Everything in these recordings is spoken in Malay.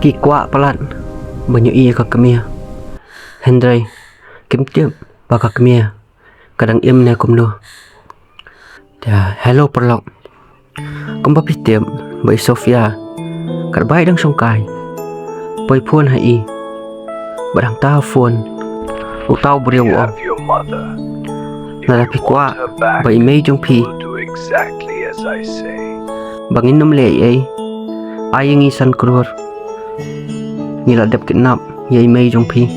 Kikwa pelan menyui ke kemia. Hendrai kim tiap baka kemia. Kadang im ne kumno. Ya hello perlok. Kumba pitiam bai Sofia. Kad bai dang songkai. Pai phone hai. Badang ta phone. Utau beriau ong. Nala pikwa bai mei jong pi. Bangin nom le ai. Ayingi san krur. Ngila dep kidnap yai mei jong pi.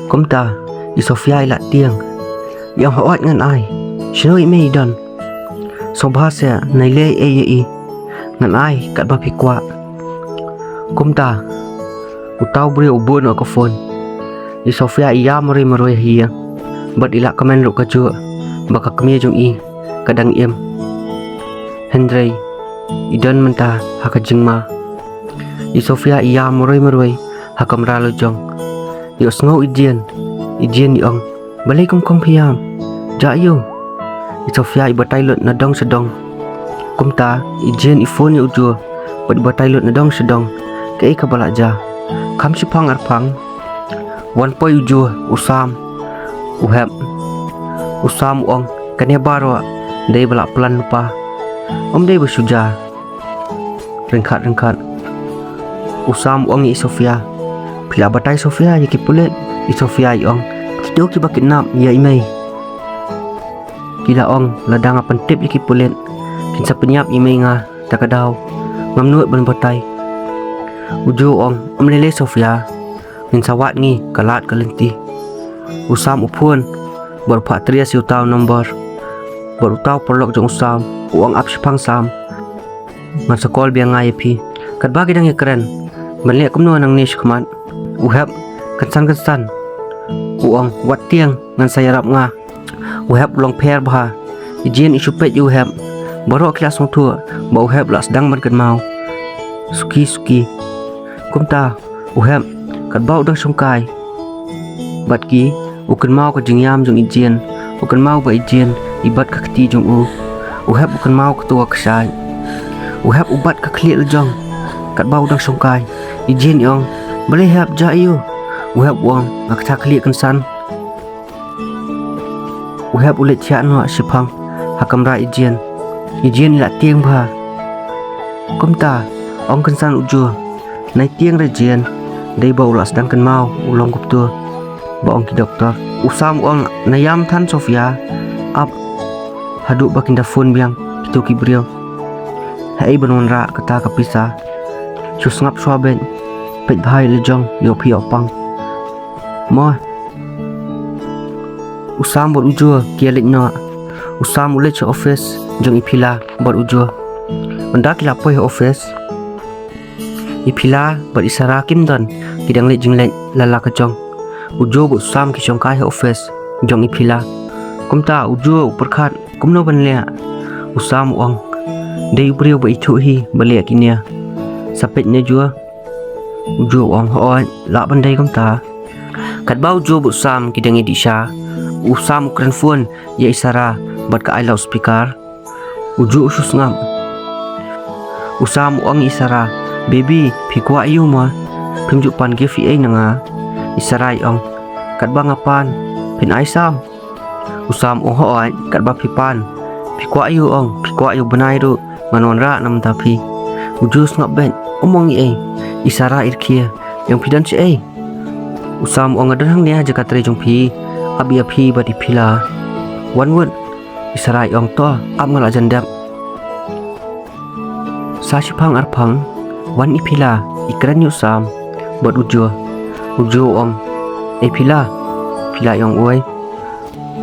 Kumta i Sofia ila tiang. Yang hoat ngan ai. Shnoi mei dan. Sobhasya naile ai ngan ai kat ba pikwa. Kumta utau beri ubun ko phone. I Sofia iya meroi hiang. Bat ila kamen lu kaju baka kemia jong i kadang im. Hendrai idan menta haka jingma. I Sofia iya meroi hakam ralo jong. Yo sngo ijian ni ong. Balai kom piam. Ja yo. I Sofia ibatai lut na dong sedong. Kumta ijian i phone yo ujur. Bat ibatai lut na dong sedong. Kei ka balak ja. Kam sipang arpang. Wan poi ujur usam. Uhab. Usam ong kania baro dai balak pelan lupa. Om dai bersuja. Rengkat. Usam ong i Sofia. Phila batai Sofia yaki pulet. I Sofia i ong. Kido ki bakit nap ya imei. Kila ong ladang apan tip yaki pulet. Kinsa penyap imei nga takadaw. Ngamnuat ban batai. Uju ong lele Sofia. Kinsa wat ngi kalat kalenti. Usam upun baru pak tria si utau nombor. Baru tau perlok jong usam. Uang ap sipang sam. Man sekol biang ngai pi. Kat bagi dang keren. Menliak kumno nang nish kemat. Uhab kensan. Uang wat tiang ngan saya rap nga. Uhab long per bah. Ijin isupet uhab. Baru kelas song tua. Ba uhab las dang man kan mau. Suki. Kumta uhab kat bau dang songkai. Batki ukan mau ke jingyam jong ijin. Ukan mau ba ijin ibat ka keti jong u. Uhab ukan mau ketua kesai. Uhab ubat ka klik lejong. Kat bau dang songkai. Ijin yong boleh hab ja iyo. Uhab wong ngak ta klik kensan. Uhab ulet cia no sipang hakam ra ijin. Ijin la tiang ba. Kumta ong kensan ujur. Nai tiang ra jin. Dai bau las dang kan mau ulong kup tu. Ba ong ki doktor. Usam ong nayam tan Sofia. Ap haduk bakinda phone biang kitu ki brio. Hai benon ra kata kapisa. Chus ngap swaben. Pet bhai lejong yo pi opang. Mo. Usam bot ujur kia lit no. Usam ulet che office jong i Phila bot ujur. Mendak la poi office. I Phila bot i Sara kim don kidang lit jinglet lala ka jong. Ujur bot Usam ki jong kai office jong i Phila. Kumta ujur perkhat kumno ban le. Usam ong dei brio ba itu hi balik kinia. Sapetnya jua. Ujur ong hoan la bandai kumta. Kat bau ujur bot Usam kidang i Disha. Usam ukran phone ya Sara bat ka I loudspeaker. Ujur usus ngam. Usam ong i Sara. Baby pikwa ayu ma. Pimjuk pan give ai nanga. Isarai ong. Kat bang apan. Pin ai sam. Usam ong hoan kat ba pipan. Pikwa ayu ong. Pikwa ayu benai ru. Manon ra nam tapi. Ujus ngap ben. Omong i ai. Isara irkia. Yang pidan si ai. Usam ong adan hang nia jaka tre jong pi. Abi api badi Phila. Wan wun. Isarai ong to. Ap ngal ajandap. Sashipang arpang. Wan i Phila. Ikran yu sam. Bot ujur. Ujur ong. Phila. Phila yong oi.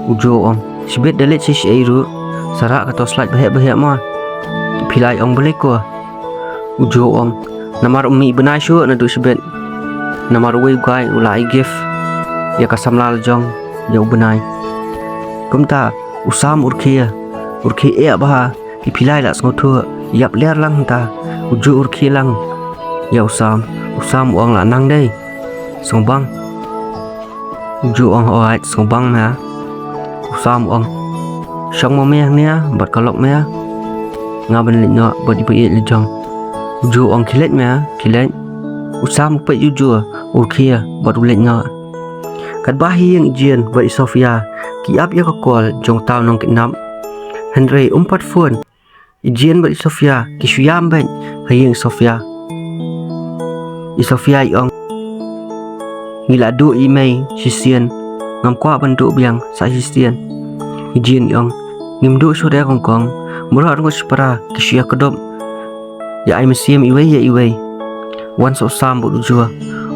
Ujur ong. Sibet dalit si ai ru. Sara kato slide bahek ma. Phila yong boleh ko. Ujur ong. Namar umi benai syu na du sibet. Namar wei gai ulai gift. Ya kasam lal jong. Ya benai. Kumta Usam urkia. Urki bah. Phila la ngotu. Yap ler lang ta. Ujur urki lang. Ya Usam ong la nang dei. Song bang. Ujur ong hoat song bang na. Usam ong. Shong mo meh nia bat kalok meh. Ngaben lit no bat ipu le jong. Ujur ong kilet meh, kilet. Usam pe jujur ukhia baru lek nga. Kat bahi yang ijen ba Sofia ki ap ya kol jong tau nong kinam. Henry umpat phone. Ijen ba Sofia ki shuyam ben hayeng Sofia. Sofia yong ngila du email sisian ngam kwa bandu biang sa sisian. Ijen yong ngimdu sore kongkong mura ngo spara ki shuya kedom. Ya ai mesim iwe ya iwe. Wan so sam bu jua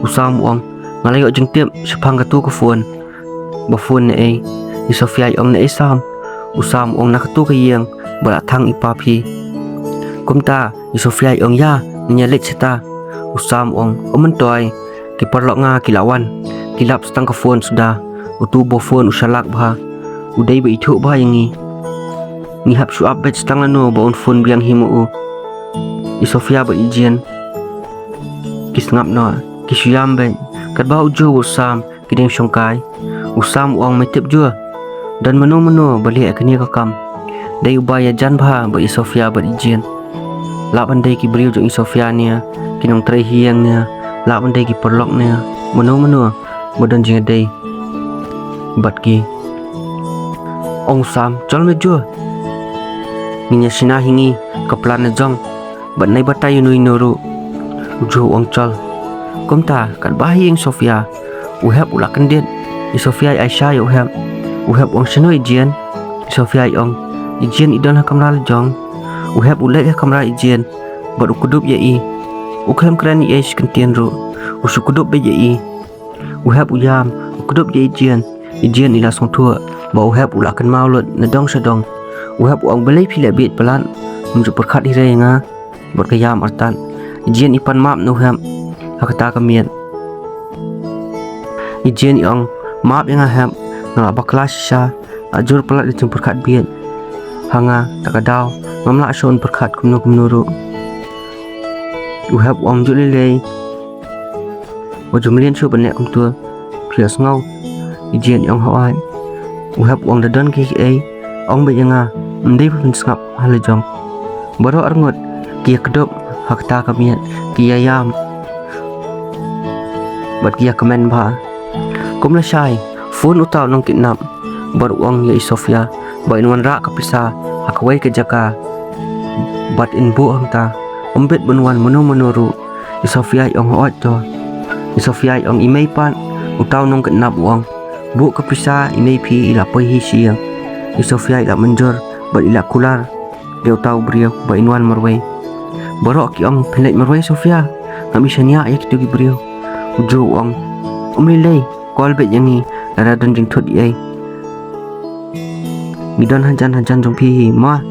usam ong ngalai yo jeng tiap sepang katu ke phone. Ba phone ne Sofia yong ne sam usam ong nak tu ke yeng bala thang ipa phi. Kumta Sofia yong ya nyelit seta usam ong omen toy ki perlok nga kilawan kilap setang ke phone sudah utu bo phone usalak bha udai ba ithu bha yangi ni hap su update setang lano ba on phone biang himu Sofia ba ijen kisngap no kisuyam ben kat ba ujo usam kideng syongkai usam ong metip jua dan meno balik akni kakam dai ubaya jan bha ba Sofia ba ijen la bandai ki beriu jong Sofia nia kinong tre hiang nia la bandai ki perlok nia meno bodan jing dai bat ki ong sam chol me jua minya sina hingi kaplan jong bat nai batai nui noru ujo ong chol komta kat bahi yang Sofia uhap ula kendit Sofia Aisyah yo uhap ong sino ijen Sofia ong ijen idon kamral jong uhap ulek kamra ijen bat ukudup ye i ukhem kran ye skentien ru usukudup be ye i uhap uyam ukudup ye ijen ila song thua ba uhap ula kan maulot nadong sedong uhap ong belai phila bit pelan menju perkhat hi renga bat kayam artan ijen ipan map no ham hakata kamian ijen ong map yang ham ngala baklas sha ajur pelat di perkhat bit hanga takadau mamla shon perkhat kumno ru uhap ong julile wajumlian shu banek kumtua prias ngau ijen ong hawai uhap ong dadon ki ong be yanga ndai pun skap halajong baro arngot kia kedop hakta kamiat kia yam bat kia komen ba kumla shai phone utaw nong kinap bar uang ya Sofia ba inwan ra kapisa hakwai ke jaka bat in bu hangta ombet benwan meno ru Sofia yong hot to Sofia yong imei pan utaw nong kinap uang bu kapisa imei pi ila poi hi siang Sofia ila menjor bat ila kular dia utaw brio ba inwan marwai baro ki ong pelek marwai Sofia kami shania ya kitu gi brio ujo ong umilei kol bet yangi ada don jing thot ye midon hajan jong pi ma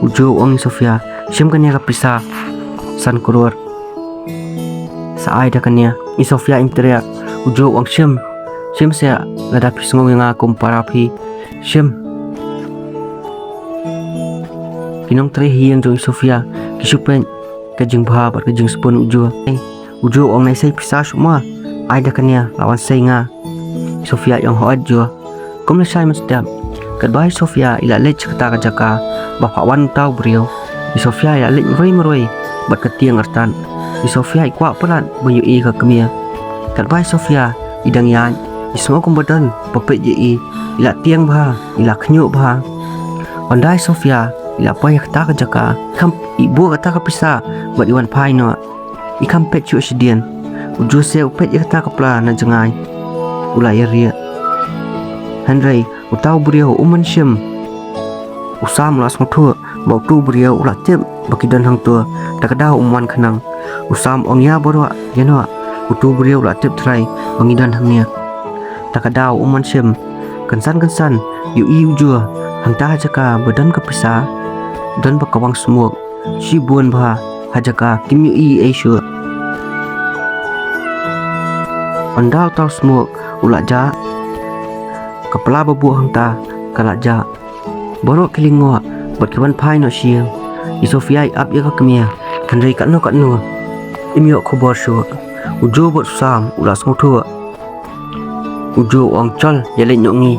ujo ong Sofia sim kanya kapisa san kuror saai da kanya Sofia intria ujo ong sim sia lada pisngong nga kumpara pi sim kinong tre hiang jong Sofia kisupen kajing bha bat kajing spon ujo ong nai sai pisa semua ai da kanya lawan sai nga Sofia yang hoat jo kom le sai mestiam kat bai Sofia ila lech kata jaka bapa wan tau brio Sofia ila lech meroi bat ketiang artan Sofia ikwa pelan bayu i ka kemia kat bai Sofia idang yan semua kombadan popet je ila tiang bha ila khnyu bha ondai Sofia ila pai kata jaka kam ibu kata kapisa bat iwan pai no ikam pet chu sidian ujo se upet kata kapla na jangai ulai ria Henry utaw brio uman sim usam las ngthu bau tu brio ula tem bakidan hang tu takada umwan khanang usam ongya borwa yeno utu brio ula tep trai bangidan hangnya takada uman sim kansan yu i ujo hangta jaka badan kapisa dan bakawang smuk si buan bha hajaka kimyu i aisyu ondal tau smuk ula ja kepala babu hangta kalak ja borok kilingo berkiwan pai no siang Sofia ap ya kemia Henry kat no imyo khobor shu ujo bot sam ula sngthu ujo ong chol yale nyongi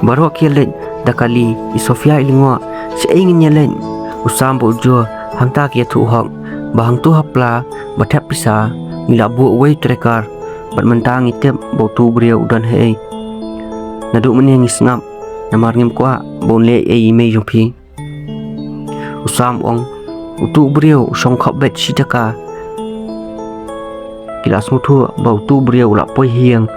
borok kilen dakali Sofia ilingo seingin yalen usam bo ujo hangta kia thu hok bahang tu hapla bathap pisa ngila bu wei trekar bat mentang itep botu brio dan hei naduk meneng isngap namar ngim kwa bonle ei me jongpi usam ong utu brio song khap bet sitaka kilas mutu bau tu brio la poi hiang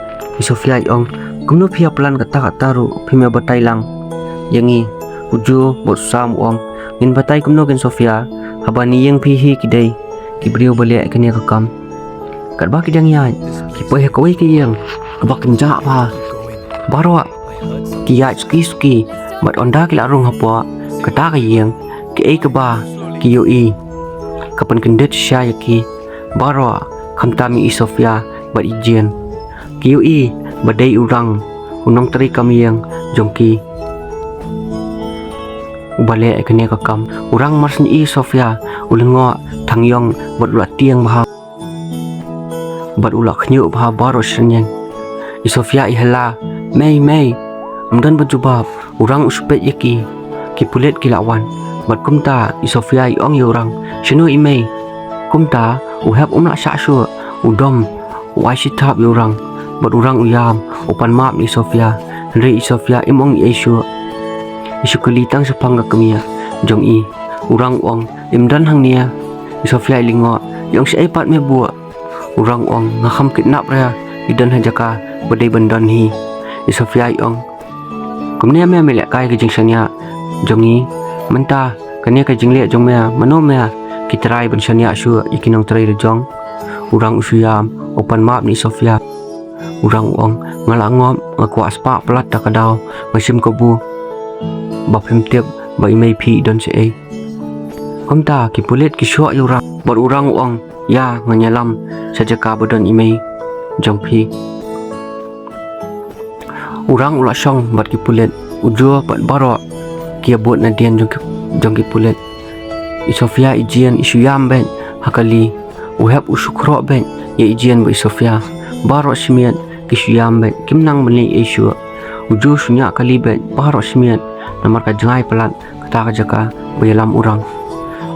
Sofia ong kumno phia plan kata ru phime batai lang yangi uju bot sam ong ngin batai kumno gen Sofia habani yang phi hi kidai ki brio bale kania ka kam kat ba kidang yai ki poi ha koi ki yang ba kenja ba barwa ki ya ski mat onda ki la rung hapwa kata ka yang ki ei ka ba ki yo i kapan kendet sya ki barwa khamtami Sofia bat ijen ki yo i badai urang unong teri kami yang jongki ubale kania ka kam urang marsin Sofia ulengo thangyong bat ula tiang bha bat ula khnyu bha baro shnyang Sofia ihla mei amdan bajubab urang uspet yaki ki pulet kilawan bat kumta Sofia ong yurang shinu imei kumta uhap umna sha shu udom wai sithap yurang bat urang uyam upan map ni Sofia rei Sofia imong Yesu isukuli tang sepang ka kemia jong i urang ong imdan hang nia Sofia lingo yong sei pat me bua urang ong ngaham kidnap ra idan hajaka badai bandan hi Sofia ong kumne me melek kai ke jingsanya jong i menta kania ka jingle jong me mano me kitrai bansanya shu ikinong trai jong urang usuyam upan map ni Sofia urang ong ngalangom ngakwa spa plat takadaw masim kobu baphem tep bai mai phi don se ei komta ki pulet ki sho yurang bor urang ong ya nganyalam sajaka bodon imei jongphi urang ula song bat ki pulet ujo pat baro ki bot na dian jong ki pulet Sofia ijian isuyam ben hakali uhap usukro ben ye ijian bai Sofia baro simian kisuyam ben kimnang beli Yesu uju sunya kali ben baro simian namar ka jangai pelat kata ka jaka bayalam urang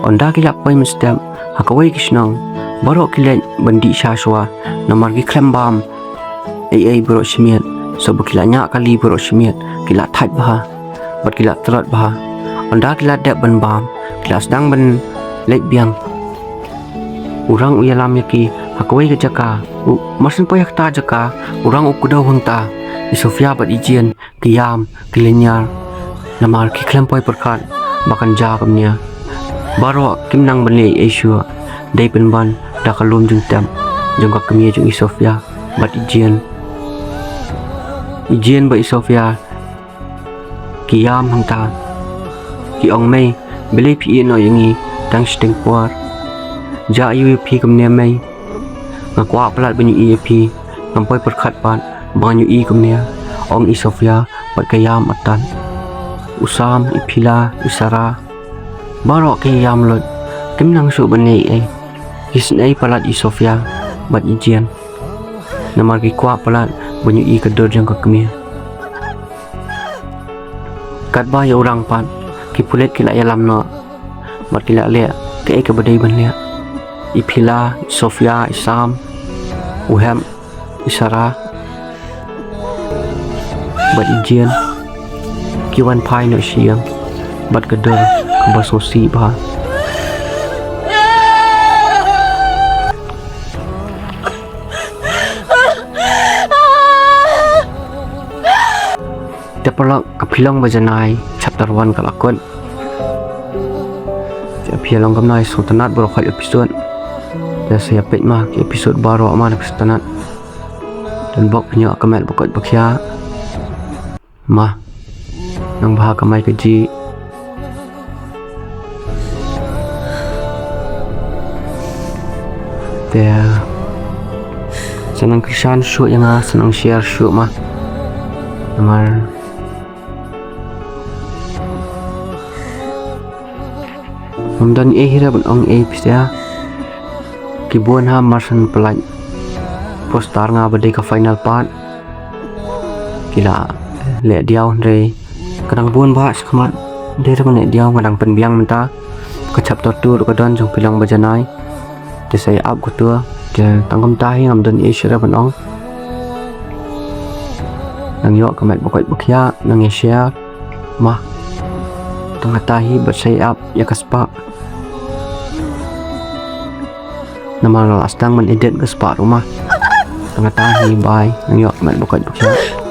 onda kilap pai mestem hakawai kisnang baro kilen bandi syaswa namar ki klembam ei baro simian so bakilanya kali baro simian kila that bah bat kila terat bah onda kila dep ban bam kila sedang ban lek biang urang uyalam yaki hakawai ka jaka masin poyak ta jaka urang ukudaw hangta Sofia bat ijian kiyam kilenyar namar ki klempoi perkat bakan ja kamnya baro kimnang bele Yesu dai penban dakalum jung tam jong ka kemia jung Sofia bat ijian ba Sofia kiyam hangta ki ong mei bele pi no yangi tang sting por ja yu pi kamne mei ngakwa plat banyu pi ngampoi perkat pan banyu kamne ong Sofia bat kayam atan usam Phila Sara baro kayam lot kimnang su bane hisnai palat Sofia bat ijian namar ki kwa palat banyu kedor jang ka kemia kat ba ya urang pan ki pulet kila yalam no bat kila le ke ka badai ban le Phila Sofia Sam uham Sara bat ijian kiwan pai no siang bat kedor kebasosi bah Tepalak kapilang Bajanai chapter 1 kalakon pialong kamnai sultanat borokal episode dan saya pet mah episode baru aman kestanat dan bok punya kamel bokot bakya mah nang bahag kamay kaji dia senang krisan shoot yang senang share shoot mah namar Mamdan hira ban ong pisya kibuan ha marsan pelaj postar nga badai ka final part kila le diaw re kadang buan ba skmat de man le diaw ngadang penbiang menta ka chapter 2 ka don jong pilang Bajanai để xây áp của tua kìa tăng công ta hay ngầm đơn ý sẽ ra vẫn ong nang yo ka mai bokoi bukhya nang share ma tanga tahi but say up ya kaspa nama astang man edit kaspa rumah tanga tahi bye nang yo ka mai bokoi bukhya